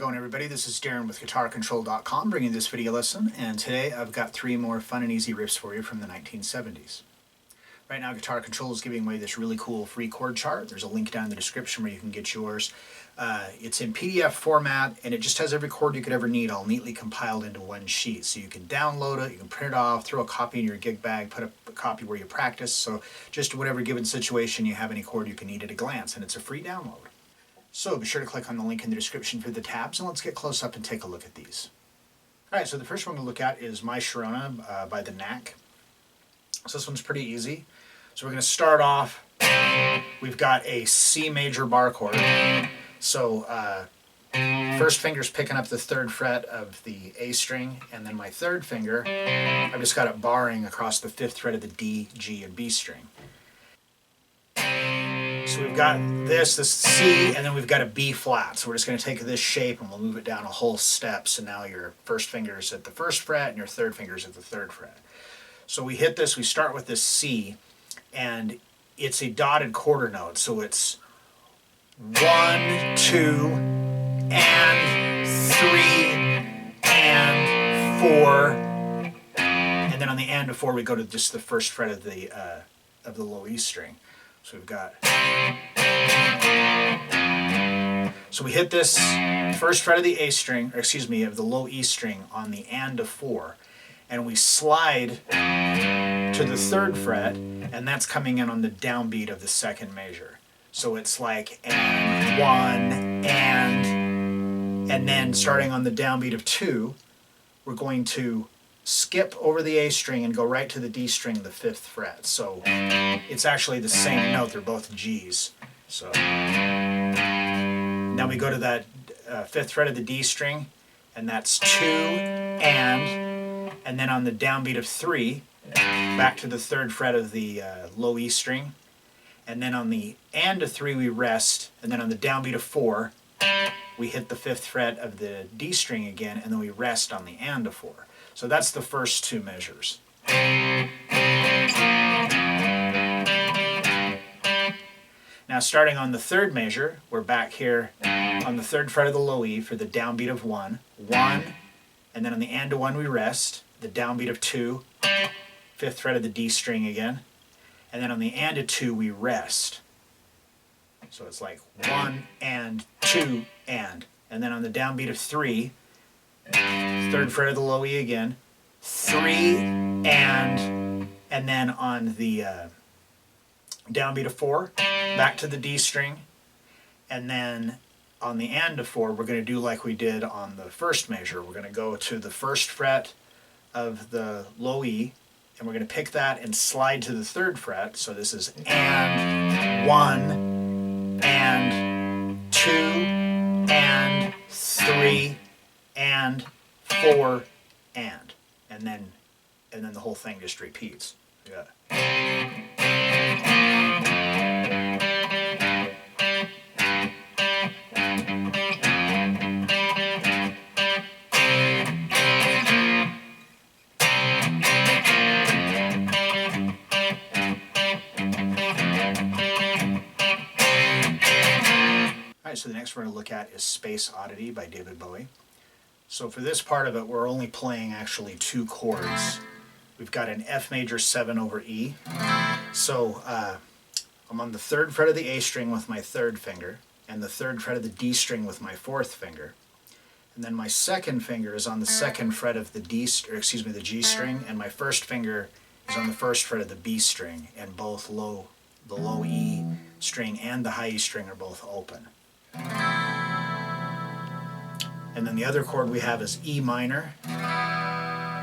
going, everybody? This is Darrin with GuitarControl.com bringing this video lesson, and today I've got 3 more fun and easy riffs for you from the 1970s. Right now Guitar Control is giving away this really cool free chord chart. There's a link down in the description where you can get yours. It's in PDF format, and it just has every chord you could ever need all neatly compiled into one sheet. So you can download it, you can print it off, throw a copy in your gig bag, put a copy where you practice, so just whatever given situation you have any chord you can need at a glance, and it's a free download. So be sure to click on the link in the description for the tabs, and let's get close up and take a look at these. Alright, so the first one we'll look at is My Sharona by the Knack. So this one's pretty easy. So we're going to start off, we've got a C major bar chord. So first finger's picking up the 3rd fret of the A string, and then my 3rd finger, I've just got it barring across the 5th fret of the D, G, and B string. So we've got this C, and then we've got a B flat. So we're just going to take this shape and we'll move it down a whole step. So now your first finger is at the 1st fret and your 3rd finger is at the 3rd fret. So we hit this, we start with this C, and it's a dotted quarter note. So it's 1, 2, and 3, and 4. And then on the and of 4 we go to just the 1st fret of the low E string. So we've got, so we hit this 1st fret of the A string, or excuse me, of the low E string on the and of 4, and we slide to the 3rd fret, and that's coming in on the downbeat of the 2nd measure. So it's like and 1, and then starting on the downbeat of 2, we're going to skip over the A string and go right to the D string, the 5th fret. So it's actually the same note, they're both G's. So now we go to that 5th fret of the D string, and that's 2, and then on the downbeat of 3, back to the 3rd fret of the low E string, and then on the and of 3 we rest, and then on the downbeat of 4 we hit the 5th fret of the D string again, and then we rest on the and of 4. So that's the first 2 measures. Now starting on the 3rd measure, we're back here on the 3rd fret of the low E for the downbeat of 1, and then on the and of 1 we rest, the downbeat of 2, 5th fret of the D string again, and then on the and of 2 we rest. So it's like 1 and 2 and then on the downbeat of 3, 3rd fret of the low E again, 3 and then on the downbeat of 4, back to the D string, and then on the and of 4 we're going to do like we did on the 1st measure. We're going to go to the 1st fret of the low E, and we're going to pick that and slide to the 3rd fret. So this is and 1 and 2 and 3 and 4 and then the whole thing just repeats. Yeah. Alright, so the next we're going to look at is Space Oddity by David Bowie. So for this part of it, we're only playing actually 2 chords. We've got an F major 7 over E. So I'm on the 3rd fret of the A string with my 3rd finger, and the 3rd fret of the D string with my 4th finger. And then my 2nd finger is on the 2nd fret of the the G string, and my 1st finger is on the 1st fret of the B string, and both the low E string and the high E string are both open. And then the other chord we have is E minor.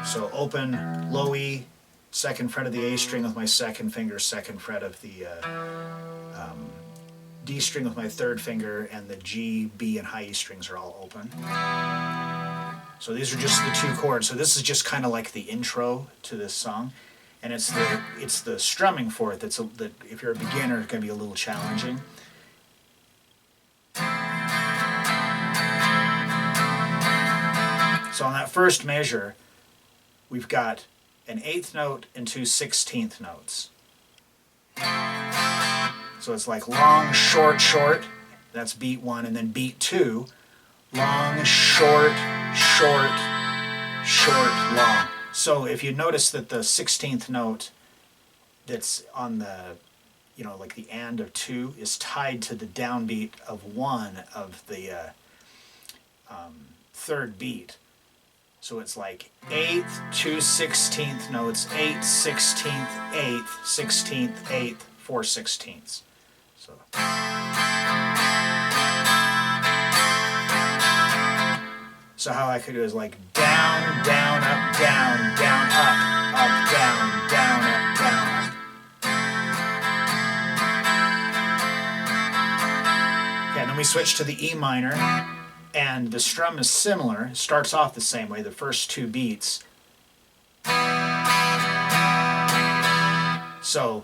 So open, low E, 2nd fret of the A string with my 2nd finger, 2nd fret of the D string with my 3rd finger, and the G, B, and high E strings are all open. So these are just the 2 chords. So this is just kind of like the intro to this song, and it's the strumming for it that if you're a beginner, it's going to be a little challenging. So on that 1st measure, we've got an 8th note and 2 16th notes. So it's like long, short, short. That's beat 1, and then beat 2, long, short, short, short, long. So if you notice that the 16th note that's on the, like the and of 2 is tied to the downbeat of 1 of the third beat. So it's like 8th, 2 16th notes, 8th, 16th, 8th, 16th, 8th, 4 16ths. So. So how I could do is like down, down, up, down, down, up, down, down, up, down, up. Okay, and then we switch to the E minor, and the strum is similar. It starts off the same way, the first 2 beats. So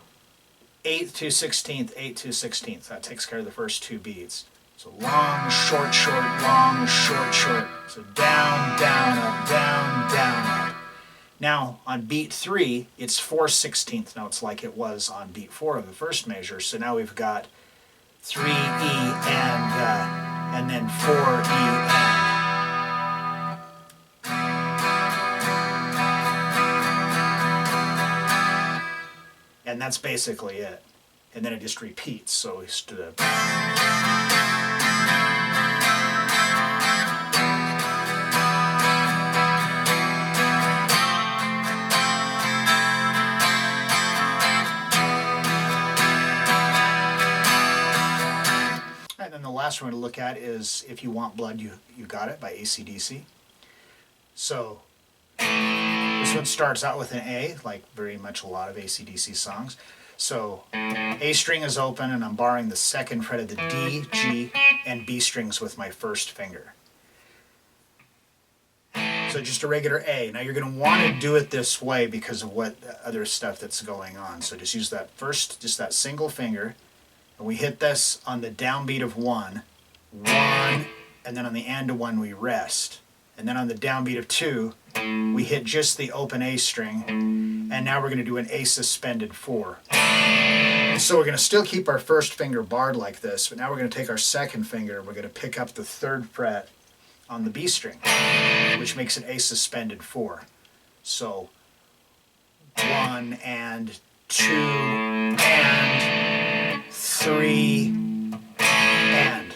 8th, 2 16th, 8th, 2 16th. That takes care of the first 2 beats. So long, short, short, long, short, short. So down, down, up, down, down, up. Now on beat 3, it's 4 16th notes like it was on beat 4 of the first measure. So now we've got 3 E and then 4 E and that's basically it. And then it just repeats. So we stood up. And then the last one to look at is If You Want Blood, You Got It by AC/DC. So this one starts out with an A, like very much a lot of AC/DC songs. So A string is open and I'm barring the 2nd fret of the D, G, and B strings with my first finger. So just a regular A. Now you're going to want to do it this way because of what other stuff that's going on. So just use that first, just that single finger. And we hit this on the downbeat of 1, 1, and then on the and of 1 we rest. And then on the downbeat of 2, we hit just the open A string, and now we're going to do an A suspended 4. So we're going to still keep our first finger barred like this, but now we're going to take our 2nd finger, and we're going to pick up the 3rd fret on the B string, which makes it A suspended 4. So 1 and 2 and 3 and.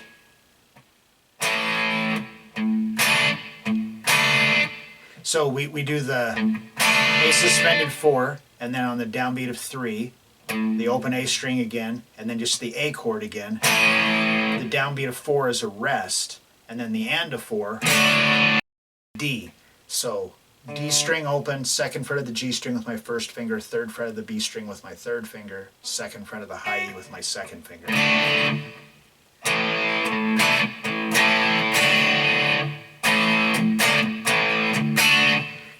So we do the A suspended 4, and then on the downbeat of 3, the open A string again, and then just the A chord again. The downbeat of 4 is a rest, and then the and of 4, D. So D string open, 2nd fret of the G string with my 1st finger, 3rd fret of the B string with my 3rd finger, 2nd fret of the high E with my 2nd finger.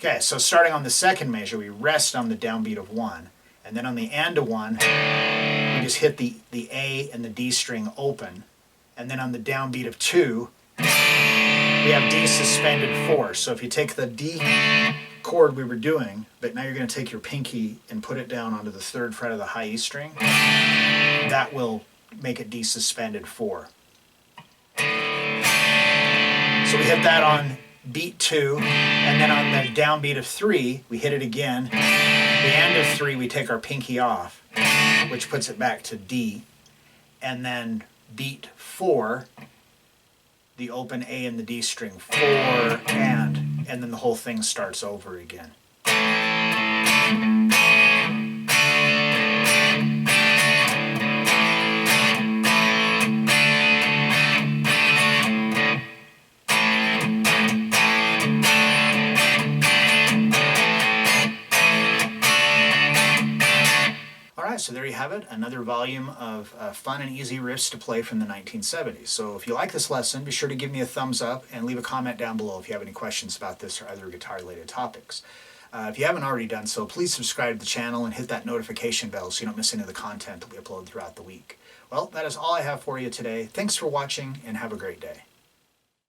Okay, so starting on the 2nd measure, we rest on the downbeat of 1, and then on the and of 1, we just hit the A and the D string open, and then on the downbeat of 2, we have D suspended 4. So if you take the D chord we were doing, but now you're going to take your pinky and put it down onto the 3rd fret of the high E string, that will make it D suspended 4. So we hit that on beat 2, and then on the downbeat of 3, we hit it again. The end of 3, we take our pinky off, which puts it back to D. And then beat 4, the open A and the D string, 4 and then the whole thing starts over again. So there you have it, another volume of fun and easy riffs to play from the 1970s. So if you like this lesson, be sure to give me a thumbs up and leave a comment down below if you have any questions about this or other guitar-related topics. If you haven't already done so, please subscribe to the channel and hit that notification bell so you don't miss any of the content that we upload throughout the week. Well, that is all I have for you today. Thanks for watching and have a great day.